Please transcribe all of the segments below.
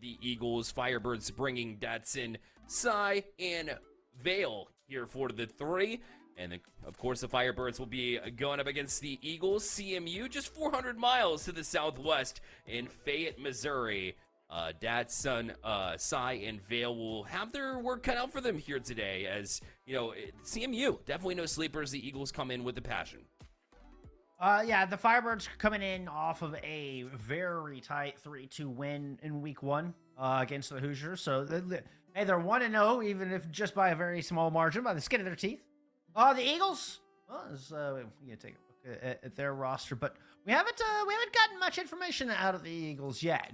the Eagles. Firebirds bringing Datsun, Psy, and Vale here for the 3. And then, of course, the Firebirds will be going up against the Eagles. CMU, just 400 miles to the southwest in Fayette, Missouri. Datsun, Psy, and Vale will have their work cut out for them here today. As, you know, CMU, definitely no sleepers. The Eagles come in with the passion. Yeah, the Firebirds coming in off of a very tight 3-2 win in week 1 against the Hoosiers. So, hey, they're 1-0, even if just by a very small margin, by the skin of their teeth. The Eagles, well, we can take a look at their roster, but we haven't gotten much information out of the Eagles yet.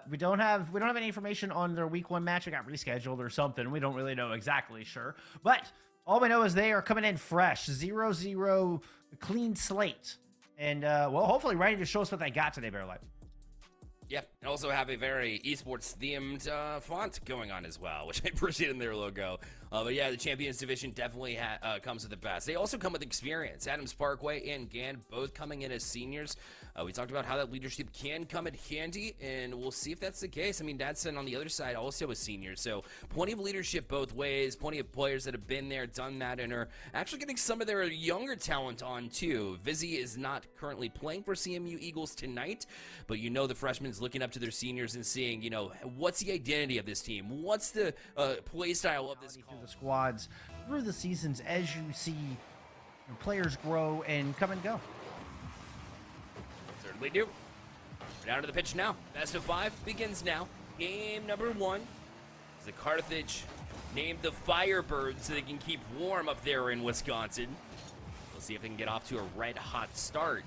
We don't have any information on their week 1 match. It got rescheduled or something. We don't really know exactly sure, but all we know is they are coming in fresh, 0-0, clean slate, and well, hopefully ready to show us what they got today, Bearlight. Yeah, and also have a very esports themed font going on as well, which I appreciate in their logo. But yeah, the Champions Division definitely comes with the best. They also come with experience. Adams Parkway and Gann both coming in as seniors. We talked about how that leadership can come in handy, and we'll see if that's the case. I mean, Datsun on the other side also a senior, so plenty of leadership both ways, plenty of players that have been there, done that, and are actually getting some of their younger talent on too. Vizzy is not currently playing for CMU Eagles tonight, but you know the freshmen's looking up to their seniors and seeing, you know, what's the identity of this team? What's the play style of this through the squads, through the seasons, as you see players grow and come and go. Certainly do. We're down to the pitch now. Best of 5 begins now. Game number 1 is the Carthage named the Firebirds so they can keep warm up there in Wisconsin. We'll see if they can get off to a red-hot start.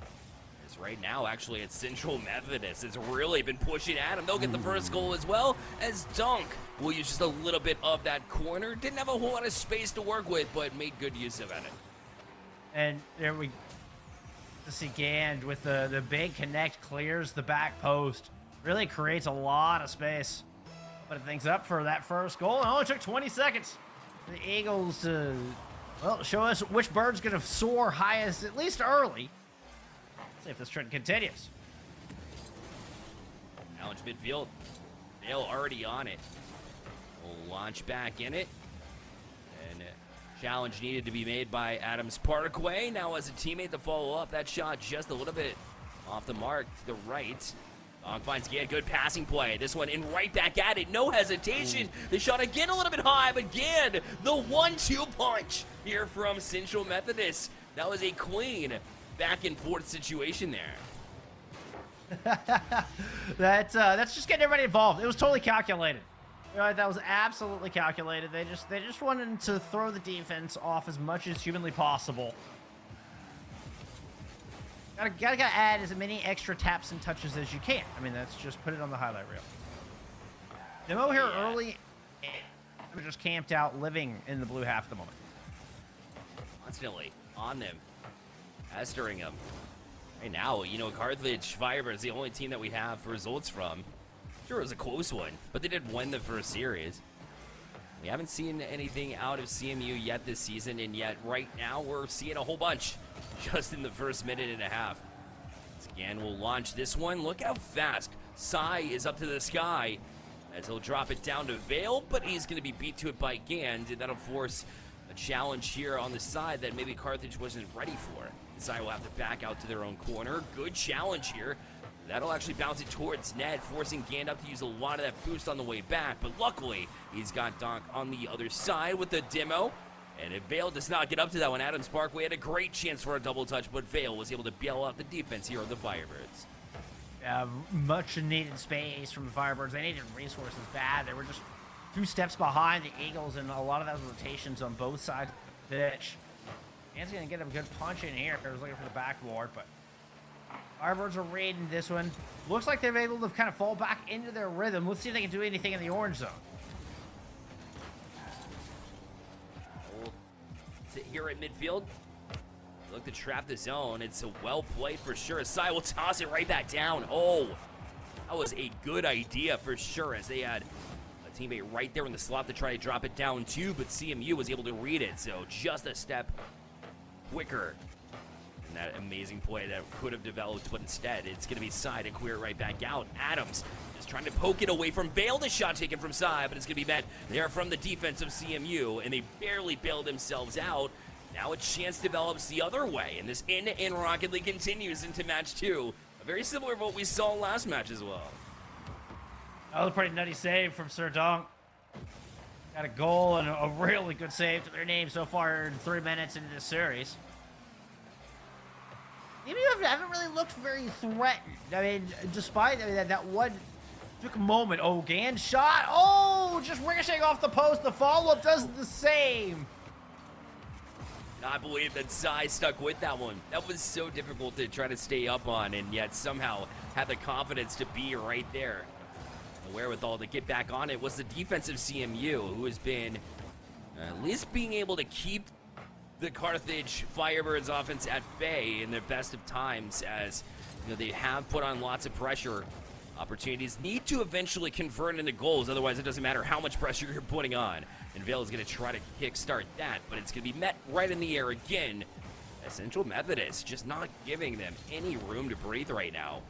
As right now, actually, it's Central Methodist. It's really been pushing at them. They'll get the first goal as well, as Dunk will use just a little bit of that corner. Didn't have a whole lot of space to work with, but made good use of it. And there we see Gand with the big connect, clears the back post. Really creates a lot of space. Putting things up for that first goal. It only took 20 seconds for the Eagles to, well, show us which bird's going to soar highest, at least early. Let's see if this trend continues. Challenge midfield. Vale already on it. We'll launch back in it. And challenge needed to be made by Adams Parkway. Now as a teammate to follow up, that shot just a little bit off the mark to the right. Dog finds Gann, good passing play. This one in right back at it, no hesitation. The shot again a little bit high, but again, the 1-2 punch here from Central Methodist. That was a clean back and forth situation there. That's just getting everybody involved. It was totally calculated. That was absolutely calculated. They just wanted to throw the defense off as much as humanly possible. Gotta add as many extra taps and touches as you can. I mean, that's just put it on the highlight reel. Demo here early. We're just camped out, living in the blue half at the moment. Constantly on them, pestering them. Right now, you know, Carthage Firebirds is the only team that we have results from. Sure, it was a close one, but they did win the first series. We haven't seen anything out of CMU yet this season, and yet right now we're seeing a whole bunch just in the first minute and a half. Gann will launch this one. Look how fast Psy is up to the sky as he'll drop it down to Vale, but he's going to be beat to it by Gann. That'll force a challenge here on the side that maybe Carthage wasn't ready for. Psy will have to back out to their own corner. Good challenge here. That'll actually bounce it towards net, forcing Gann up to use a lot of that boost on the way back. But luckily, he's got Donk on the other side with the demo. And if Vale does not get up to that one, Adams Parkway had a great chance for a double touch, but Vale was able to bail out the defense here on the Firebirds. Much needed space from the Firebirds. They needed resources bad. They were just 2 steps behind the Eagles, and a lot of those rotations on both sides of the pitch. Gann's going to get a good punch in here. I was looking for the backboard, but Firebirds are raiding this one. Looks like they're able to kind of fall back into their rhythm. Let's see if they can do anything in the orange zone. We'll sit here at midfield. Look to trap the zone. It's a well played for sure. Psy will toss it right back down. Oh, that was a good idea for sure, as they had a teammate right there in the slot to try to drop it down too, but CMU was able to read it, so just a step quicker. And that amazing play that could have developed, but instead it's going to be Psy to clear it right back out. Adams Just trying to poke it away from Vale. The shot taken from Sai, but it's going to be met there from the defense of CMU, and they barely bailed themselves out. Now a chance develops the other way, and this in Rocket League continues into match 2. Very similar to what we saw last match as well. That was a pretty nutty save from Sir Donk. Got a goal and a really good save to their name so far in 3 minutes into this series. CMU haven't really looked very threatened. I mean, despite that one took a moment. Oh, Gan shot. Oh, just ricocheting off the post. The follow-up does the same. I believe that Sai stuck with that one. That was so difficult to try to stay up on, and yet somehow had the confidence to be right there. The wherewithal to get back on it was the defensive CMU, who has been at least being able to keep the Carthage Firebirds offense at bay in their best of times, as you know, they have put on lots of pressure. Opportunities need to eventually convert into goals, otherwise it doesn't matter how much pressure you're putting on. And Vale is going to try to kickstart that, but it's going to be met right in the air again. Central Methodist just not giving them any room to breathe right now.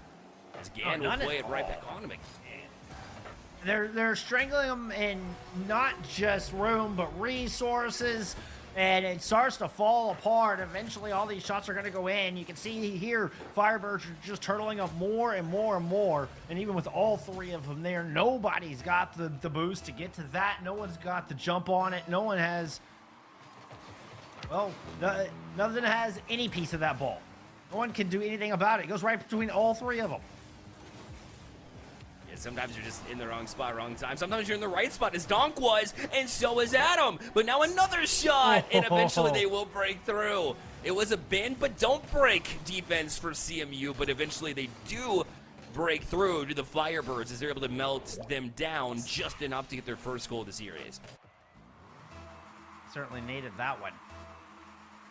As Gan will play it right back on him again. They're strangling them in not just room, but resources. And it starts to fall apart. Eventually, all these shots are going to go in. You can see here, Firebirds are just turtling up more and more and more. And even with all 3 of them there, nobody's got the boost to get to that. No one's got the jump on it. No one has, well, nothing has any piece of that ball. No one can do anything about it. It goes right between all 3 of them. Sometimes you're just in the wrong spot, wrong time. Sometimes you're in the right spot, as Donk was, and so is Adam. But now another shot, and eventually they will break through. It was a bend, but don't break defense for CMU, but eventually they do break through to the Firebirds as they're able to melt them down just enough to get their first goal of the series. Certainly needed that one.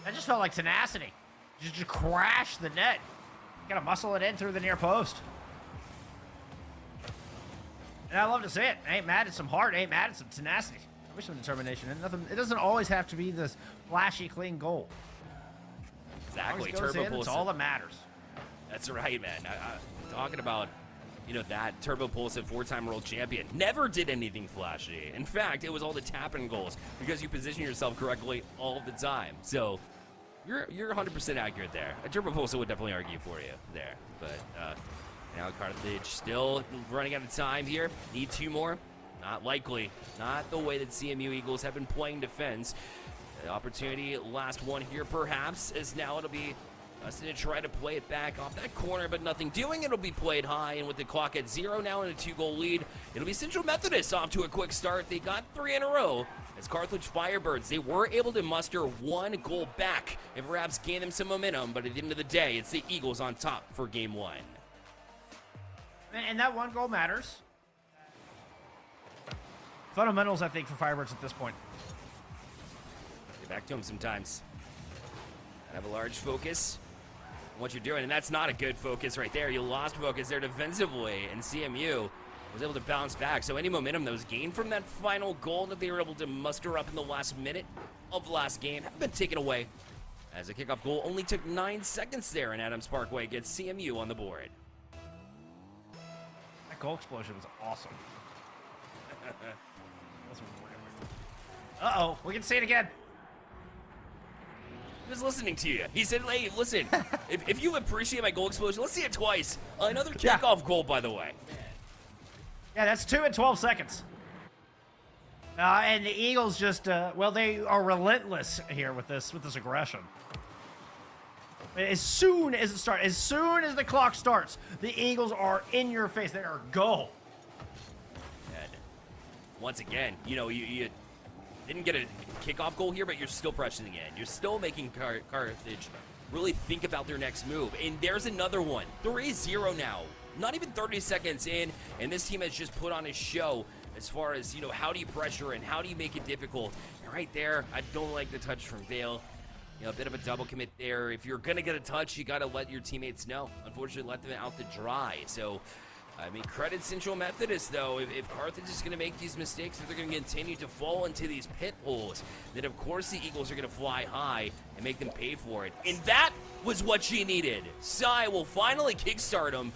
That just felt like tenacity. Just crash the net. Gotta muscle it in through the near post. And I love to see it. I ain't mad at some heart. I ain't mad at some tenacity. I wish some determination. And nothing. It doesn't always have to be this flashy, clean goal. Exactly. Turbo in, it's all that matters. That's right, man. I'm talking about, you know, that Turbo Pulse, 4-time world champion, never did anything flashy. In fact, it was all the tap-in goals because you position yourself correctly all the time. So you're 100% accurate there. A Turbo Pulse would definitely argue for you there, but. Now Carthage still running out of time here. Need 2 more? Not likely. Not the way that CMU Eagles have been playing defense. The opportunity, last one here perhaps, as now it'll be us to try to play it back off that corner, but nothing doing. It'll be played high, and with the clock at 0 now and a 2-goal lead, it'll be Central Methodist off to a quick start. They got 3 in a row. As Carthage Firebirds, they were able to muster 1 goal back and perhaps gain them some momentum, but at the end of the day, it's the Eagles on top for game 1. And that 1 goal matters. Fundamentals, I think, for Firebirds at this point. Get back to them sometimes. Have a large focus on what you're doing, and that's not a good focus right there. You lost focus there defensively, and CMU was able to bounce back. So any momentum that was gained from that final goal that they were able to muster up in the last minute of the last game have been taken away. As a kickoff goal only took 9 seconds there, and Adams Parkway gets CMU on the board. Goal explosion was awesome. Uh-oh, we can see it again. He was listening to you. He said, hey, listen, if you appreciate my goal explosion, let's see it twice. Another kickoff goal, by the way. Yeah, that's 2 in 12 seconds. And the Eagles just, well, they are relentless here with this aggression. As soon as it starts, as soon as the clock starts, the Eagles are in your face. They are go. And once again, you know, you didn't get a kickoff goal here, but you're still pressing in. You're still making Carthage really think about their next move. And there's another one. 3-0 now. Not even 30 seconds in, and this team has just put on a show as far as, you know, how do you pressure and how do you make it difficult. And right there, I don't like the touch from Vale. You know, a bit of a double commit there. If you're going to get a touch, you got to let your teammates know. Unfortunately, let them out to dry. So, I mean, credit Central Methodist, though. If Carthage is going to make these mistakes, if they're going to continue to fall into these pit holes, then, of course, the Eagles are going to fly high and make them pay for it. And that was what she needed. Sai will finally kickstart them.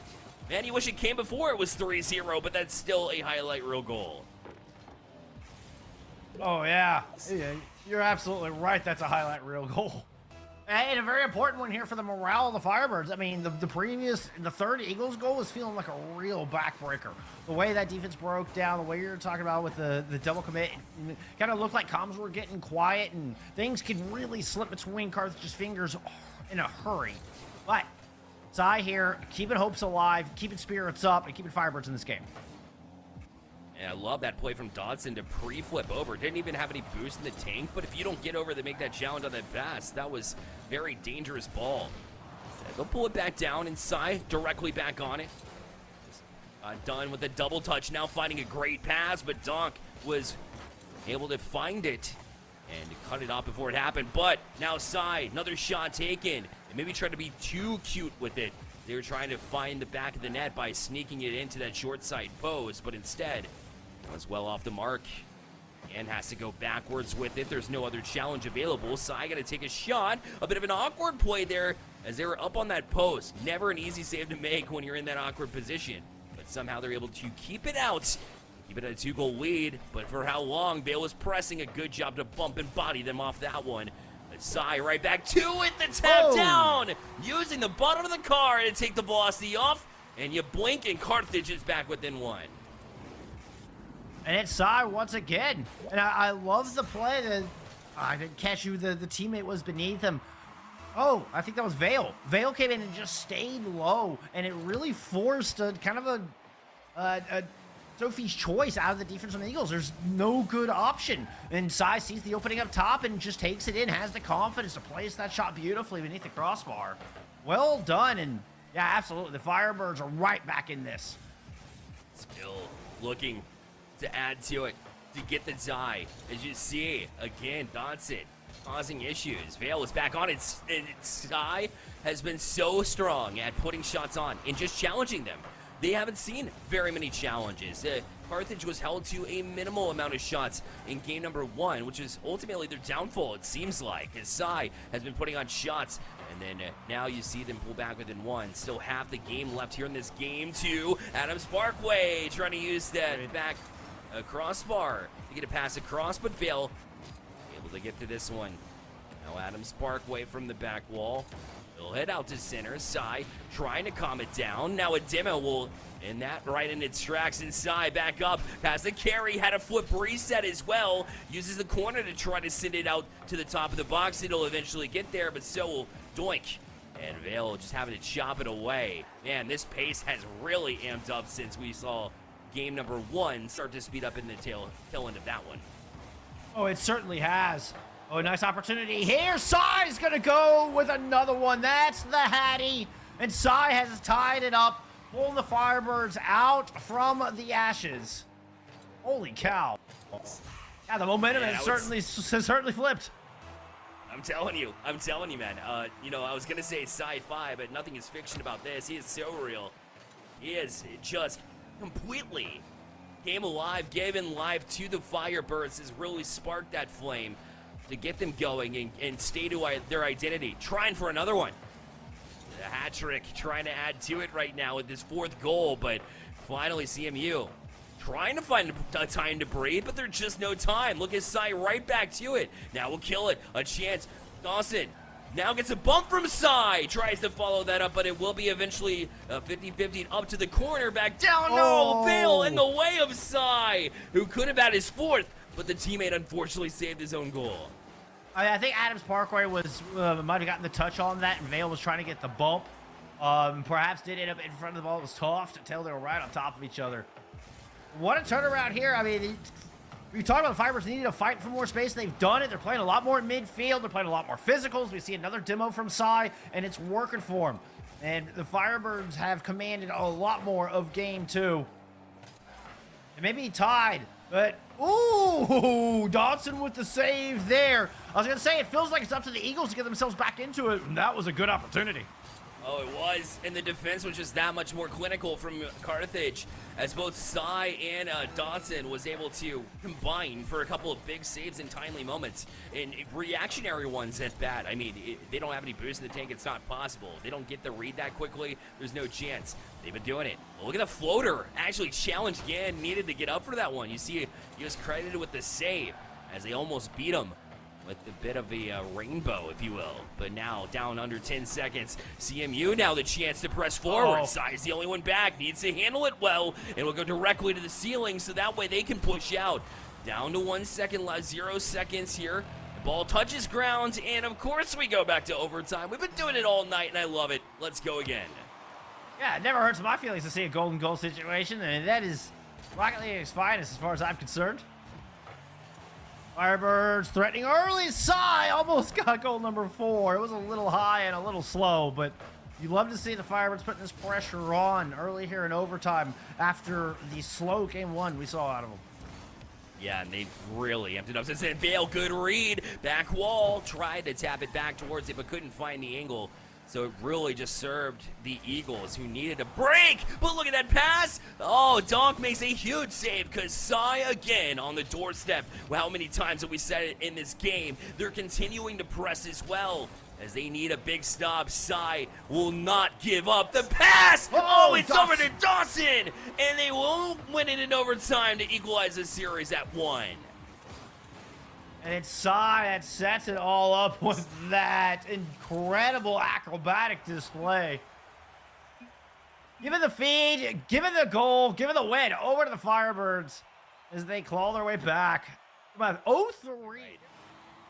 Man, you wish it came before it was 3-0, but that's still a highlight reel goal. Oh, yeah. You're absolutely right. That's a highlight reel goal. And a very important one here for the morale of the Firebirds. I mean, the third Eagles goal was feeling like a real backbreaker. The way that defense broke down, the way you're talking about with the double commit, it kind of looked like comms were getting quiet and things could really slip between Carthage's fingers in a hurry. But Sai here, keeping hopes alive, keeping spirits up, and keeping Firebirds in this game. And I love that play from Dodson to pre-flip over. Didn't even have any boost in the tank, but if you don't get over to make that challenge on that pass, that was very dangerous ball. They'll pull it back down, and Sai directly back on it. Done with a double touch, now finding a great pass, but Donk was able to find it and cut it off before it happened. But now Sai, another shot taken, and maybe tried to be too cute with it. They were trying to find the back of the net by sneaking it into that short side post, but instead was well off the mark and has to go backwards with it. There's no other challenge available. Sai got to take a shot. A bit of an awkward play there as they were up on that post. Never an easy save to make when you're in that awkward position, but somehow they're able to keep it out. Keep it at a 2-goal lead, but for how long? Vale was pressing. A good job to bump and body them off that one. But Sai right back to it. The tap down, using the bottom of the car to take the velocity off, and you blink and Carthage is back within one. And it's Sai once again. And I love the play that I didn't catch who the teammate was beneath him. Oh, I think that was Vale. Vale came in and just stayed low, and it really forced a kind of a Sophie's choice out of the defense on the Eagles. There's no good option. And Sai sees the opening up top and just takes it in, has the confidence to place that shot beautifully beneath the crossbar. Well done, and yeah, absolutely. The Firebirds are right back in this. Still looking to add to it, to get the tie. As you see, again, Dodson causing issues. Vale is back on it. Sai has been so strong at putting shots on and just challenging them. They haven't seen very many challenges. Carthage was held to a minimal amount of shots in game number 1, which is ultimately their downfall, it seems like, as Sai has been putting on shots. And then now you see them pull back within 1. Still half the game left here in this game 2. Adams Parkway trying to use that back crossbar to get a pass across, but Vale able to get to this one. Now Adams Parkway from the back wall. He'll head out to center. Sai trying to calm it down. Now a demo will end that right in its tracks. And Sai back up past the carry. Had a flip reset as well. Uses the corner to try to send it out to the top of the box. It'll eventually get there, but so will Doink. And Vale just having to chop it away. Man, this pace has really amped up since we saw game number 1 start to speed up in the tail end of that one. Oh, it certainly has. Oh, nice opportunity here. Sai's gonna go with another one. That's the Hattie. And Sai has tied it up, pulling the Firebirds out from the ashes. Holy cow. Yeah, the momentum has certainly flipped. I'm telling you, man. You know, I was gonna say sci-fi, but nothing is fiction about this. He is so real. He is just completely came alive, gave in life to the Firebirds, has really sparked that flame to get them going and stay to their identity. Trying for another one. The hat trick, trying to add to it right now with this 4th goal, but finally CMU trying to find a time to breathe, but there's just no time. Look at Sai right back to it. Now we'll kill it. A chance. Dawson now gets a bump from Sai. Tries to follow that up, but it will be eventually 50-50 up to the corner. Back down. No, Vale in the way of Sai, who could have had his 4th, but the teammate unfortunately saved his own goal. I think Adams Parkway might have gotten the touch on that, and Vale was trying to get the bump. Perhaps did end up in front of the ball. It was tough to tell they were right on top of each other. What a turnaround here. I mean, we talked about the Firebirds needing to fight for more space. They've done it. They're playing a lot more in midfield. They're playing a lot more physicals. We see another demo from Sai, and it's working for them. And the Firebirds have commanded a lot more of game 2. And maybe tied, but ooh, Dodson with the save there. I was going to say, it feels like it's up to the Eagles to get themselves back into it, and that was a good opportunity. Oh, it was, and the defense was just that much more clinical from Carthage, as both Sai and Dodson was able to combine for a couple of big saves in timely moments, and reactionary ones at bat. I mean, they don't have any boost in the tank, it's not possible. They don't get the read that quickly, there's no chance. They've been doing it. Oh, look at the floater. Actually challenged again. Needed to get up for that one. You see, he was credited with the save as they almost beat him with a bit of a rainbow, if you will. But now, down under 10 seconds. CMU now the chance to press forward. Oh. Sai's the only one back. Needs to handle it well. And will go directly to the ceiling so that way they can push out. Down to 1 second left. 0 seconds here. The ball touches ground. And, of course, we go back to overtime. We've been doing it all night, and I love it. Let's go again. Yeah, it never hurts my feelings to see a golden goal situation, and that is Rocket League's finest as far as I'm concerned. Firebirds threatening early. Sai almost got goal number 4. It was a little high and a little slow, but you love to see the Firebirds putting this pressure on early here in overtime after the slow game 1 we saw out of them. Yeah, and they've really emptied up since then. Vale, good read. Back wall. Tried to tap it back towards it, but couldn't find the angle. So it really just served the Eagles, who needed a break. But look at that pass. Oh, Donk makes a huge save because Sai again on the doorstep. Well, how many times have we said it in this game? They're continuing to press as well as they need a big stop. Sai will not give up. The pass! Oh, it's over to Dawson! And they will win it in overtime to equalize the series at 1. And it's Sai that sets it all up with that incredible acrobatic display. Give it the feed, give it the goal, give it the win over to the Firebirds as they claw their way back. Come on, 0-3.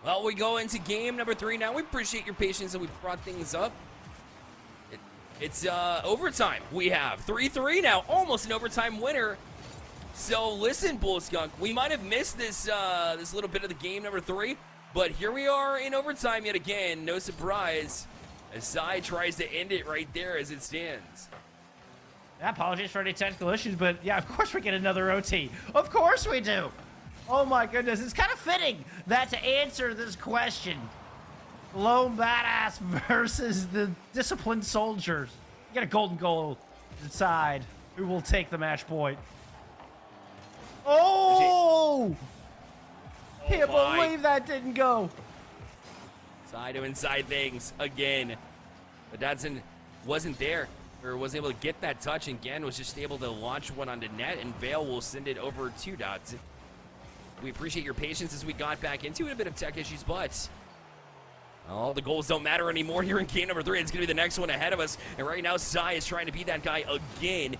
Well, we go into game number 3 now. We appreciate your patience that we brought things up. It's overtime. We have 3-3 now, almost an overtime winner. So listen, Bullskunk, we might have missed this this little bit of the game number 3, but here we are in overtime yet again. No surprise, as Sai tries to end it right there as it stands. Yeah, apologies for any technical issues, but yeah, of course we get another OT. Of course we do. Oh my goodness, it's kind of fitting that to answer this question, lone badass versus the disciplined soldiers. You get a golden goal to decide who will take the match point. Oh! Can't believe that didn't go. Sai doing side things again. But Dodson wasn't there, or was able to get that touch, and again was just able to launch one onto net, and Vale will send it over to Dodson. We appreciate your patience as we got back into it. A bit of tech issues, but all the goals don't matter anymore here in game number 3. It's going to be the next one ahead of us. And right now, Sai is trying to beat that guy again.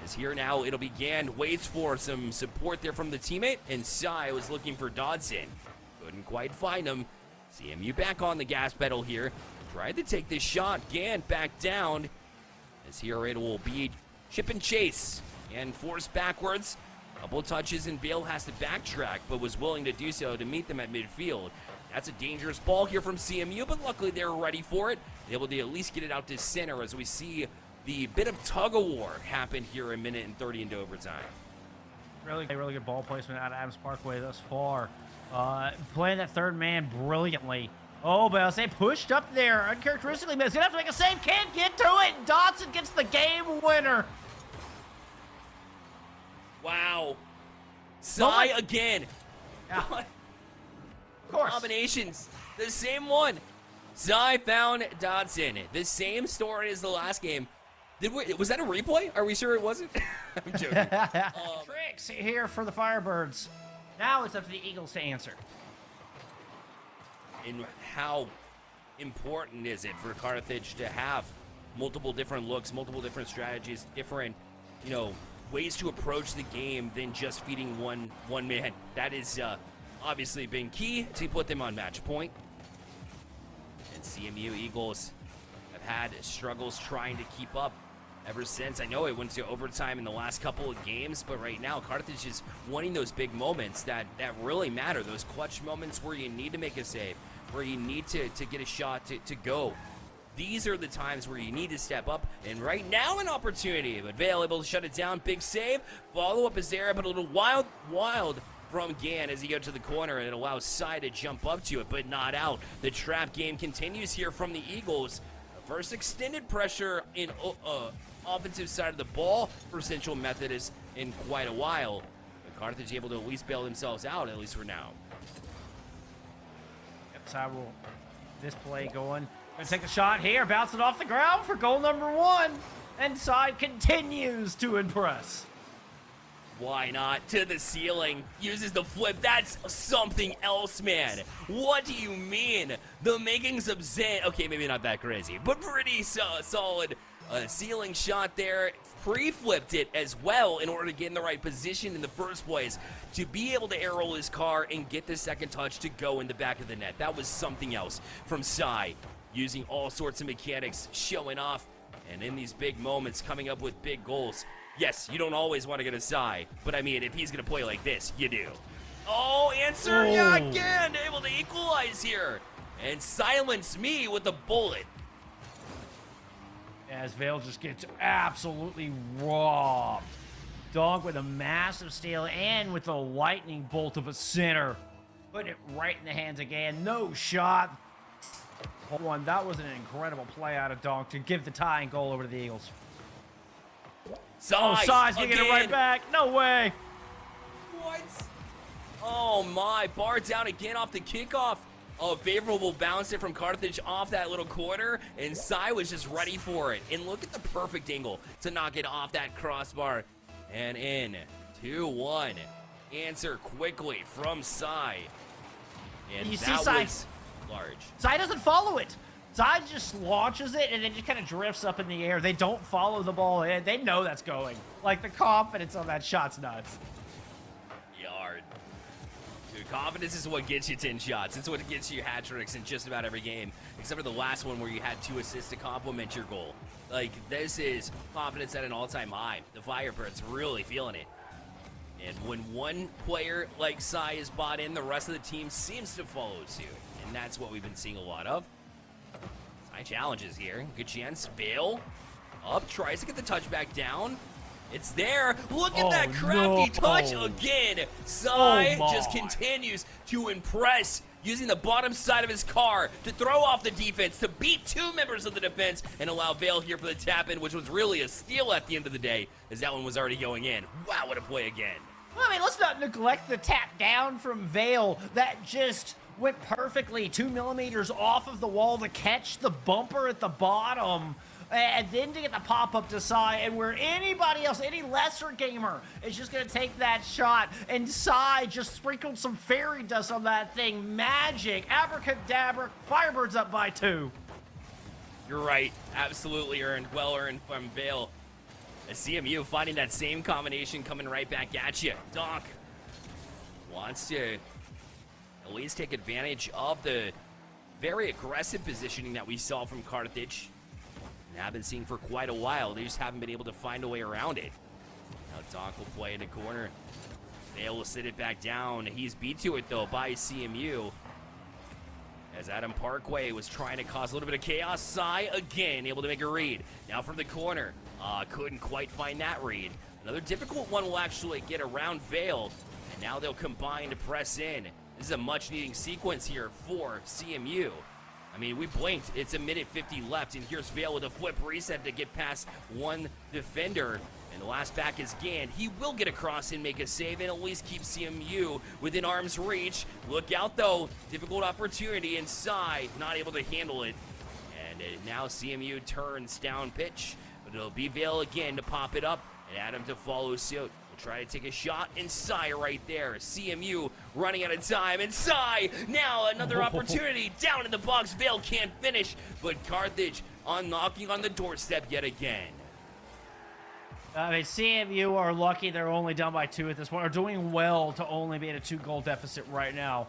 As here now, it'll begin. Waits for some support there from the teammate. And Sai was looking for Dodson. Couldn't quite find him. CMU back on the gas pedal here. Tried to take this shot. Again, back down. As here it will be chip and chase. And force backwards. Couple touches and Vale has to backtrack, but was willing to do so to meet them at midfield. That's a dangerous ball here from CMU, but luckily they're ready for it. Able to at least get it out to center as we see the bit of tug-of-war happen here a minute and 30 into overtime. Really good ball placement out of Adams Parkway thus far. Playing that third man brilliantly. Oh, but I'll say pushed up there uncharacteristically, but it's going to have to make a save. Can't get to it. Dodson gets the game winner. Wow. Sai again. Yeah. Of course. Combinations. The same one. Sai found Dodson. The same story as the last game. Was that a replay? Are we sure it wasn't? I'm joking. Tricks here for the Firebirds. Now it's up to the Eagles to answer. And how important is it for Carthage to have multiple different looks, multiple different strategies, different, ways to approach the game than just feeding one man? That is obviously been key to put them on match point. And CMU Eagles have had struggles trying to keep up ever since. I know it went to overtime in the last couple of games, but right now Carthage is wanting those big moments that really matter, those clutch moments where you need to make a save, where you need to get a shot to go. These are the times where you need to step up, and right now an opportunity, but Vale able to shut it down. Big save. Follow-up is there, but a little wild from Gan as he goes to the corner, and it allows Sai to jump up to it, but not out. The trap game continues here from the Eagles. First extended pressure in offensive side of the ball for Central Methodist in quite a while. But Carthage able to at least bail themselves out, at least for now. Yep, Sai will this play going. Gonna take a shot here, bounce it off the ground for goal number 1. And Side continues to impress. Why not? To the ceiling. Uses the flip. That's something else, man. What do you mean? The makings of Zen. Okay, maybe not that crazy, but pretty solid ceiling shot there. Pre-flipped it as well in order to get in the right position in the first place to be able to air roll his car and get the second touch to go in the back of the net. That was something else from Sai, using all sorts of mechanics, showing off, and in these big moments coming up with big goals. Yes, you don't always want to get a Sai, but I mean, if he's going to play like this, you do. Oh, answer, yeah, again, able to equalize here and silence me with a bullet. As Vale just gets absolutely robbed. Donk with a massive steal and with the lightning bolt of a center. Putting it right in the hands again. No shot. One. That was an incredible play out of Donk to give the tying goal over to the Eagles. Sai, Sai's gonna get it right back. No way. What? Oh my, bar down again off the kickoff. A favorable bounce it from Carthage off that little corner, and Sai was just ready for it. And look at the perfect angle to knock it off that crossbar and in. 2-1. Answer quickly from Sai. And you see that Sai was large. Sai doesn't follow it. Sai just launches it and then just kind of drifts up in the air. They don't follow the ball in. They know that's going. Like, the confidence on that shot's nuts. Yard. Dude, confidence is what gets you 10 shots. It's what gets you hat tricks in just about every game, except for the last one where you had 2 assists to complement your goal. Like, this is confidence at an all-time high. The Firebirds really feeling it. And when one player like Sai is bought in, the rest of the team seems to follow suit. And that's what we've been seeing a lot of. Sai challenges here. Good chance. Bale up, tries to get the touchback down. It's there. Look at that crafty touch again. Sai just continues to impress, using the bottom side of his car to throw off the defense, to beat 2 members of the defense, and allow Vale here for the tap-in, which was really a steal at the end of the day, as that one was already going in. Wow, what a play again. Well, I mean, let's not neglect the tap down from Vale that just went perfectly 2 millimeters off of the wall to catch the bumper at the bottom. And then to get the pop-up to Sai, and where anybody else, any lesser gamer, is just going to take that shot, and Sai just sprinkled some fairy dust on that thing. Magic, abracadabra, Firebirds up by 2. You're right. Absolutely earned. Well earned from Vale. A CMU finding that same combination coming right back at you. Donk wants to at least take advantage of the very aggressive positioning that we saw from Carthage. And have been seeing for quite a while. They just haven't been able to find a way around it. Now Donk will play in the corner. Vale will sit it back down. He's beat to it though by CMU. As Adam Parkway was trying to cause a little bit of chaos. Sai again able to make a read. Now from the corner. Couldn't quite find that read. Another difficult one will actually get around Vale. And now they'll combine to press in. This is a much needing sequence here for CMU. I mean, we blinked. It's a minute 50 left, and here's Vale with a flip reset to get past one defender. And the last back is Gand. He will get across and make a save and at least keep CMU within arm's reach. Look out, though. Difficult opportunity, and Sai not able to handle it. And now CMU turns down pitch, but it'll be Vale again to pop it up and Adam to follow suit. Try to take a shot, and Sai right there. CMU running out of time, and Sai now another opportunity down in the box. Vale can't finish, but Carthage knocking on the doorstep yet again. I mean, CMU are lucky they're only down by 2 at this point. Are doing well to only be in a 2-goal deficit right now.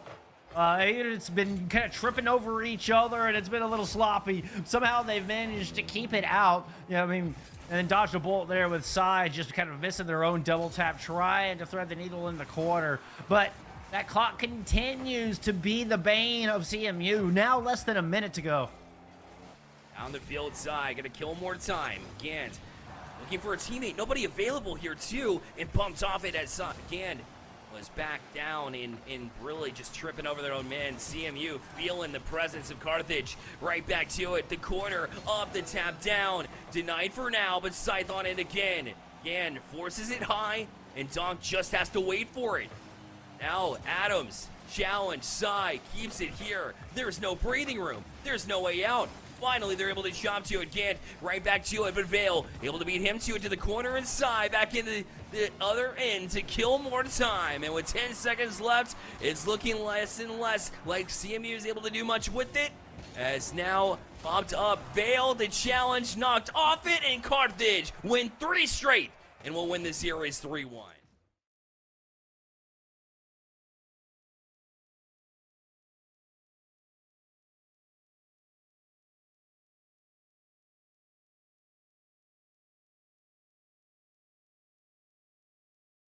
It's been kind of tripping over each other, and it's been a little sloppy. Somehow they've managed to keep it out. You know, I mean, and then dodged a bullet there with Sai just kind of missing their own double tap, trying to thread the needle in the corner. But that clock continues to be the bane of CMU. Now less than a minute to go. Down the field, Sai gonna kill more time. Gand looking for a teammate. Nobody available here too, and bumped off it as Gand was back down and really just tripping over their own men. CMU feeling the presence of Carthage. Right back to it. The corner up, the tap down. Denied for now, but Scythe on it again. Again, forces it high, and Donk just has to wait for it. Now, Adams, challenge, Sai, keeps it here. There's no breathing room. There's no way out. finally they're able to chop to it. Gant right back to it, but Vale able to beat him to it to the corner inside, back into the other end to kill more time. And with 10 seconds left, it's looking less and less like CMU is able to do much with it. As now popped up, Vale, the challenge knocked off it, and Carthage win 3 straight and will win this series 3-1.